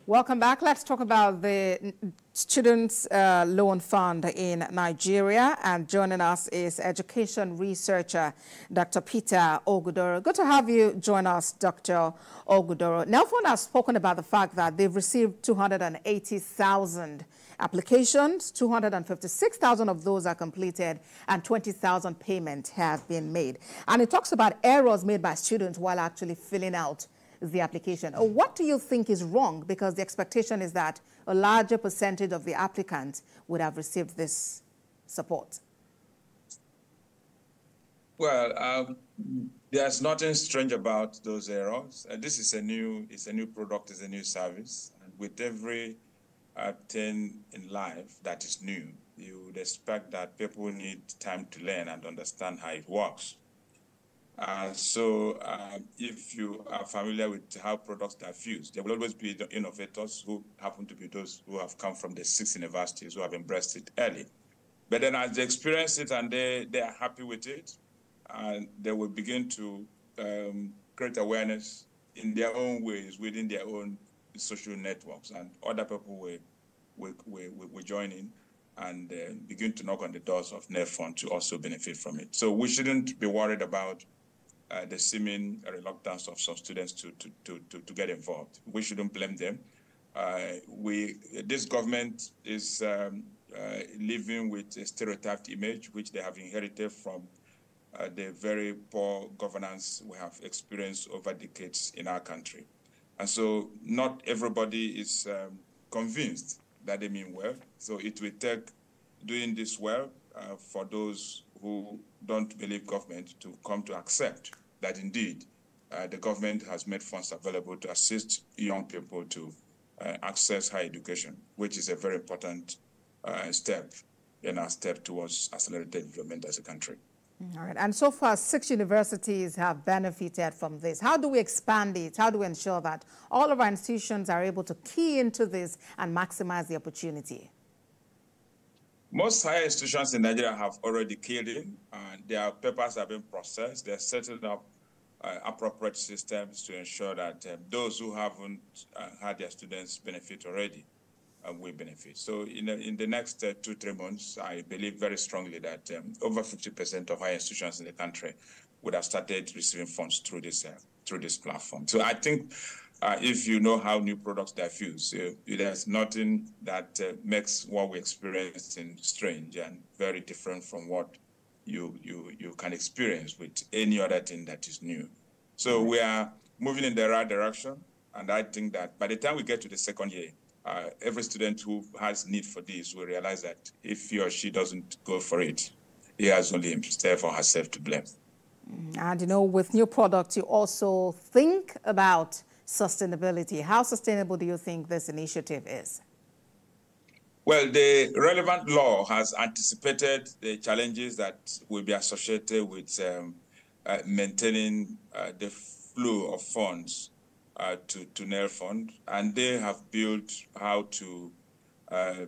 Welcome back. Let's talk about the Students' Loan Fund in Nigeria. And joining us is education researcher Dr. Peter Ogudoro. Good to have you join us, Dr. Ogudoro. Nelfund has spoken about the fact that they've received 280,000 applications, 256,000 of those are completed, and 20,000 payments have been made. And it talks about errors made by students while actually filling out the application. What do you think is wrong? Because the expectation is that a larger percentage of the applicants would have received this support. Well, there's nothing strange about those errors. This is a new product, it's a new service. And with every thing in life that is new, you would expect that people need time to learn and understand how it works. So if you are familiar with how products are fused, there will always be the innovators who happen to be those who have come from the 6 universities who have embraced it early. But then as they experience it and they are happy with it, they will begin to create awareness in their own ways within their own social networks, and other people will join in and begin to knock on the doors of Nelfund to also benefit from it. So we shouldn't be worried about the seeming reluctance of some students to get involved. We shouldn't blame them. This government is living with a stereotyped image, which they have inherited from the very poor governance we have experienced over decades in our country. And so not everybody is convinced that they mean well. So it will take doing this well for those who don't believe government to come to accept that indeed the government has made funds available to assist young people to access higher education, which is a very important step in our step towards accelerated development as a country. All right. And so far, 6 universities have benefited from this. How do we expand it? How do we ensure that all of our institutions are able to key into this and maximize the opportunity? Most higher institutions in Nigeria have already keyed in, and their papers have been processed. They're setting up appropriate systems to ensure that those who haven't had their students benefit already will benefit. So in the next 2-3 months, I believe very strongly that over 50% of higher institutions in the country would have started receiving funds through this platform. So I think if you know how new products are fused, there's nothing that makes what we experience strange and very different from what you can experience with any other thing that is new. So we are moving in the right direction, and I think that by the time we get to the second year, every student who has need for this will realize that if he or she doesn't go for it, he has only himself or herself to blame. And, you know, with new products, you also think about sustainability. How sustainable do you think this initiative is? Well, the relevant law has anticipated the challenges that will be associated with maintaining the flow of funds to Nelfund, and they have built how to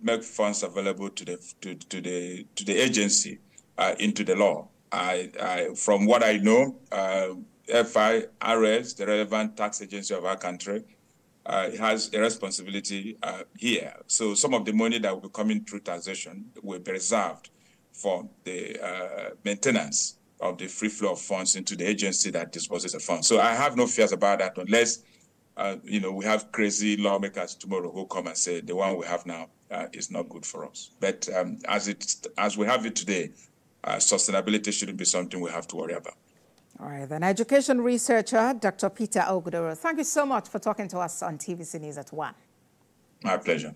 make funds available to the agency into the law. From what I know, FIRS, the relevant tax agency of our country, has a responsibility here. So some of the money that will be coming through taxation will be reserved for the maintenance of the free flow of funds into the agency that disposes the funds. So I have no fears about that, unless you know, we have crazy lawmakers tomorrow who come and say the one we have now is not good for us. But as we have it today, sustainability shouldn't be something we have to worry about. All right, then education researcher Dr. Peter Ogudoro, thank you so much for talking to us on TVC News at 1. My pleasure.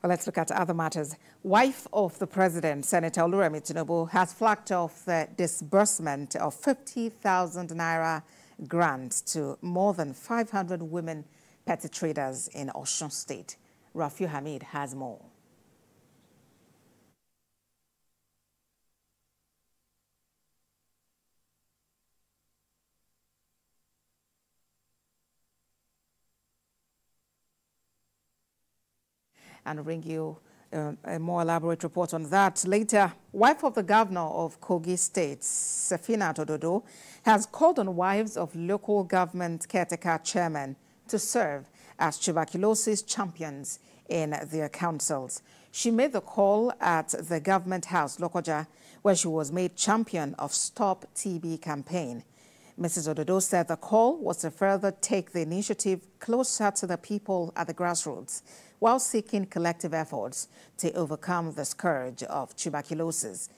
Well, let's look at other matters. Wife of the president, Senator Oluremi Tinubu, has flagged off the disbursement of 50,000 naira grants to more than 500 women petty traders in Osun State. Rafiu Hamid has more. And bring you a more elaborate report on that later. Wife of the governor of Kogi State, Sefina Tododo, has called on wives of local government caretaker chairmen to serve as tuberculosis champions in their councils. She made the call at the Government House, Lokoja, where she was made champion of Stop TB campaign. Mrs. Ododo said the call was to further take the initiative closer to the people at the grassroots, while seeking collective efforts to overcome the scourge of tuberculosis.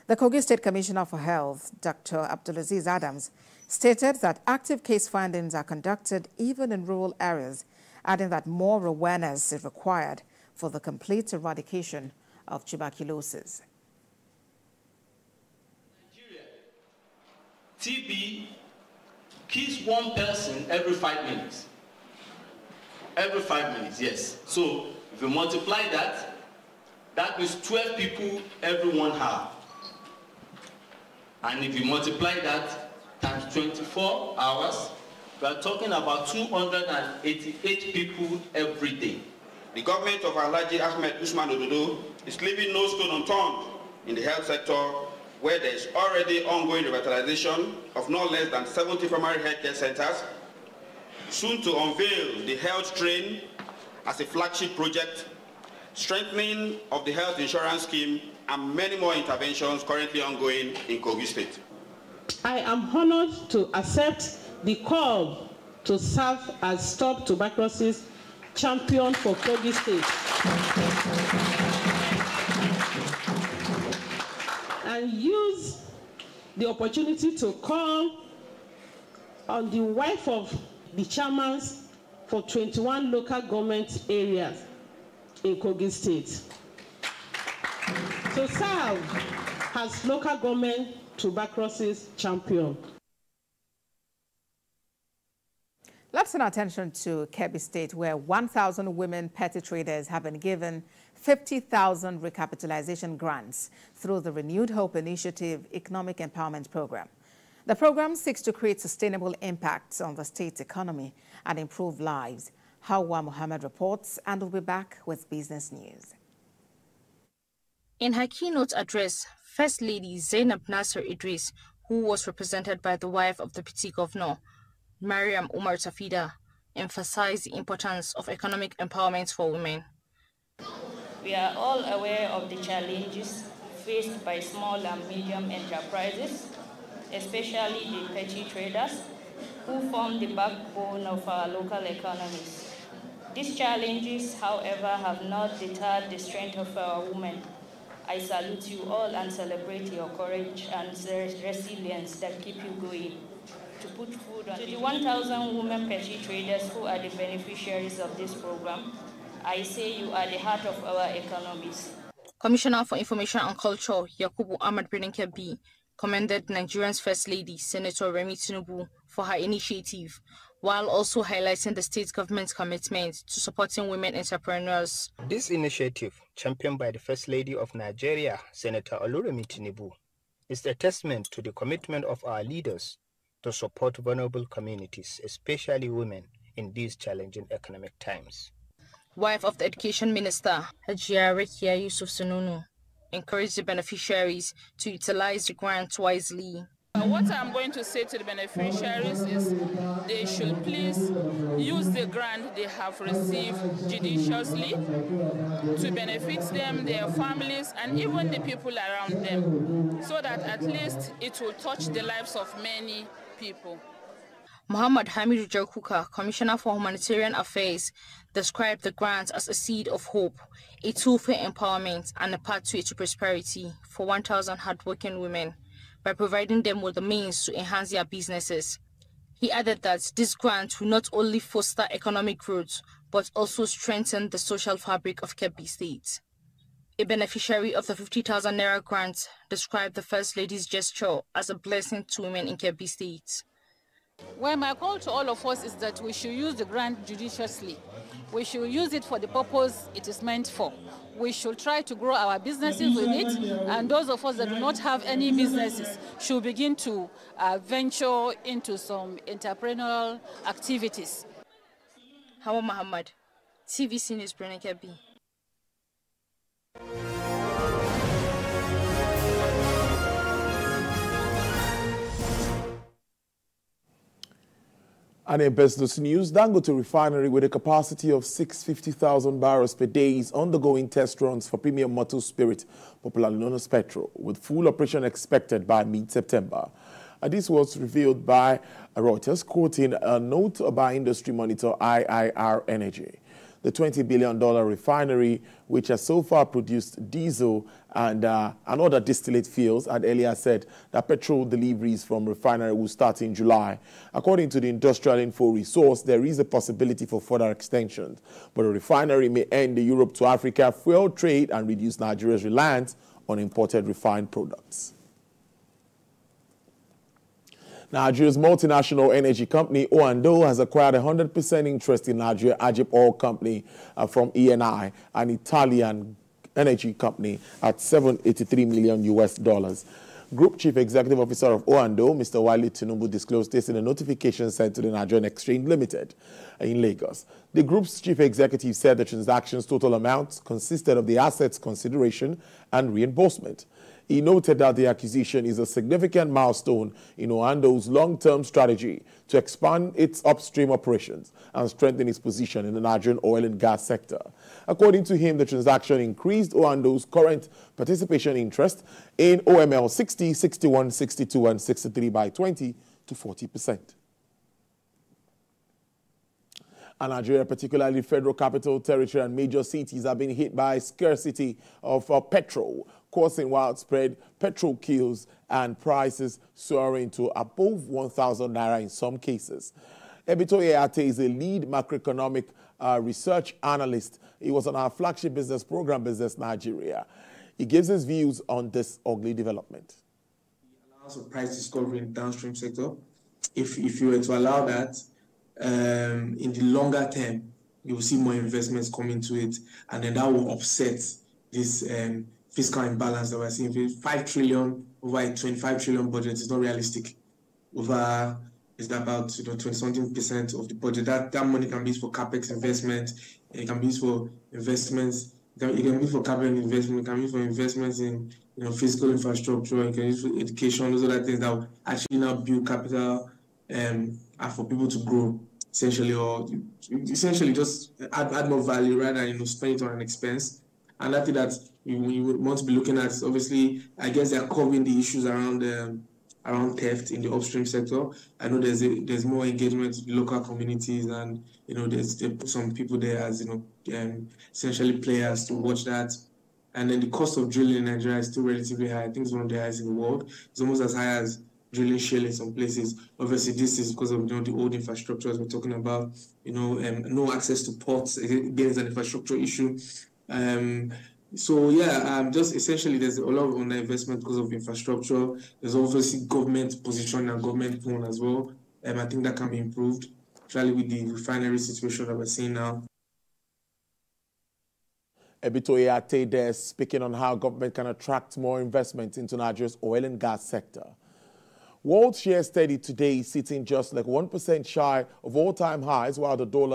The Kogi State Commissioner for Health, Dr. Abdulaziz Adams, stated that active case findings are conducted even in rural areas, adding that more awareness is required for the complete eradication of tuberculosis. TB kills one person every 5 minutes. Every 5 minutes, yes. So if you multiply that, that means 12 people every 1 hour. And if you multiply that times 24 hours, we are talking about 288 people every day. The government of Alhaji Ahmed Usman Ododo is leaving no stone unturned in the health sector, where there is already ongoing revitalization of no less than 70 primary healthcare centers, soon to unveil the health train as a flagship project, strengthening of the health insurance scheme, and many more interventions currently ongoing in Kogi State. I am honored to accept the call to serve as Stop Tuberculosis champion for Kogi State and use the opportunity to call on the wife of the chairman for 21 local government areas in Kogi State to serve as local government tuberculosis champion. Let's turn our attention to Kebbi State, where 1,000 women petty traders have been given 50,000 recapitalization grants through the Renewed Hope Initiative Economic Empowerment Program. The program seeks to create sustainable impacts on the state's economy and improve lives. Hawa Mohammed reports, and will be back with business news. In her keynote address, First Lady Zainab Nasser Idris, who was represented by the wife of the Deputy Governor, Mariam Umar Tafida, emphasized the importance of economic empowerment for women. We are all aware of the challenges faced by small and medium enterprises, especially the petty traders, who form the backbone of our local economies. These challenges, however, have not deterred the strength of our women. I salute you all and celebrate your courage and resilience that keep you going. To put food on the 1,000 women petty traders who are the beneficiaries of this program, I say you are the heart of our economies. Commissioner for Information and Culture, Yakubu Ahmad Kebbi, commended Nigeria's First Lady, Senator Remi Tinubu, for her initiative, while also highlighting the state government's commitment to supporting women entrepreneurs. This initiative, championed by the First Lady of Nigeria, Senator Oluremi Tinubu, is a testament to the commitment of our leaders to support vulnerable communities, especially women, in these challenging economic times. Wife of the Education Minister, Hajia Rekia Yusuf Sununu, encouraged the beneficiaries to utilize the grant wisely. What I'm going to say to the beneficiaries is they should please use the grant they have received judiciously to benefit them, their families, and even the people around them, so that at least it will touch the lives of many people. Muhammad Hamid Jokuka, Commissioner for Humanitarian Affairs, described the grant as a seed of hope, a tool for empowerment, and a pathway to prosperity for 1,000 hardworking women, by providing them with the means to enhance their businesses. He added that this grant will not only foster economic growth, but also strengthen the social fabric of Kebbi State. A beneficiary of the 50,000 Naira grant described the First Lady's gesture as a blessing to women in Kebbi State. Well, my call to all of us is that we should use the grant judiciously. We should use it for the purpose it is meant for. We should try to grow our businesses with it, and those of us that do not have any businesses should begin to venture into some entrepreneurial activities. Hawa Muhammad, TVC News, Kebbi. And in business news, Dangote Refinery, with a capacity of 650,000 barrels per day, is undergoing test runs for premium motor spirit, popularly known as petrol, with full operation expected by mid-September. This was revealed by Reuters, quoting a note by industry monitor IIR Energy. The $20 billion refinery, which has so far produced diesel and other distillate fuels, had earlier said that petrol deliveries from refinery will start in July. According to the industrial info resource, there is a possibility for further extensions, but the refinery may end the Europe to Africa fuel trade and reduce Nigeria's reliance on imported refined products. Nigeria's multinational energy company, O&O, has acquired 100% interest in Nigeria Ajib Oil Company from ENI, an Italian energy company, at $783 million. Group Chief Executive Officer of O&O, Mr. Wale Tinubu, disclosed this in a notification sent to the Nigerian Exchange Limited in Lagos. The group's chief executive said the transaction's total amount consisted of the assets consideration and reimbursement. He noted that the acquisition is a significant milestone in O&O's long-term strategy to expand its upstream operations and strengthen its position in the Nigerian oil and gas sector. According to him, the transaction increased O&O's current participation interest in OML 60, 61, 62, and 63 by 20 to 40%. And Nigeria, particularly Federal Capital Territory and major cities, have been hit by scarcity of petrol, causing widespread petrol queues and prices soaring to above 1,000 naira in some cases. Ebito Eate is a lead macroeconomic research analyst. He was on our flagship business program, Business Nigeria. He gives his views on this ugly development. It allows for price discovery in the downstream sector. If you were to allow that, in the longer term, you will see more investments come into it, and then that will offset this fiscal imbalance that we're seeing. 5 trillion over a 25 trillion budget is not realistic. Over is about 20-something% of the budget. That money can be used for capex investment. It can be used for investments. It can be used for capex investment. It can be used for investments in physical infrastructure. It can be used for education. Those other things that will actually now build capital and for people to grow, essentially, or essentially just add more value rather than spend it on an expense. And I think that you would want to be looking at, obviously, I guess they're covering the issues around theft in the upstream sector. I know there's more engagement with local communities, and there's some people there as essentially players to watch that. And then the cost of drilling in Nigeria is still relatively high. I think it's one of the highest in the world. It's almost as high as drilling shale in some places. Obviously, this is because of the old infrastructures we're talking about. No access to ports, again, is an infrastructure issue. So yeah, just essentially there's a lot of underinvestment because of infrastructure. There's obviously government position and government tone as well. I think that can be improved, especially with the refinery situation that we're seeing now. Ebito Eate there speaking on how government can attract more investment into Nigeria's oil and gas sector. World share steady today, sitting just like 1% shy of all-time highs, while the dollar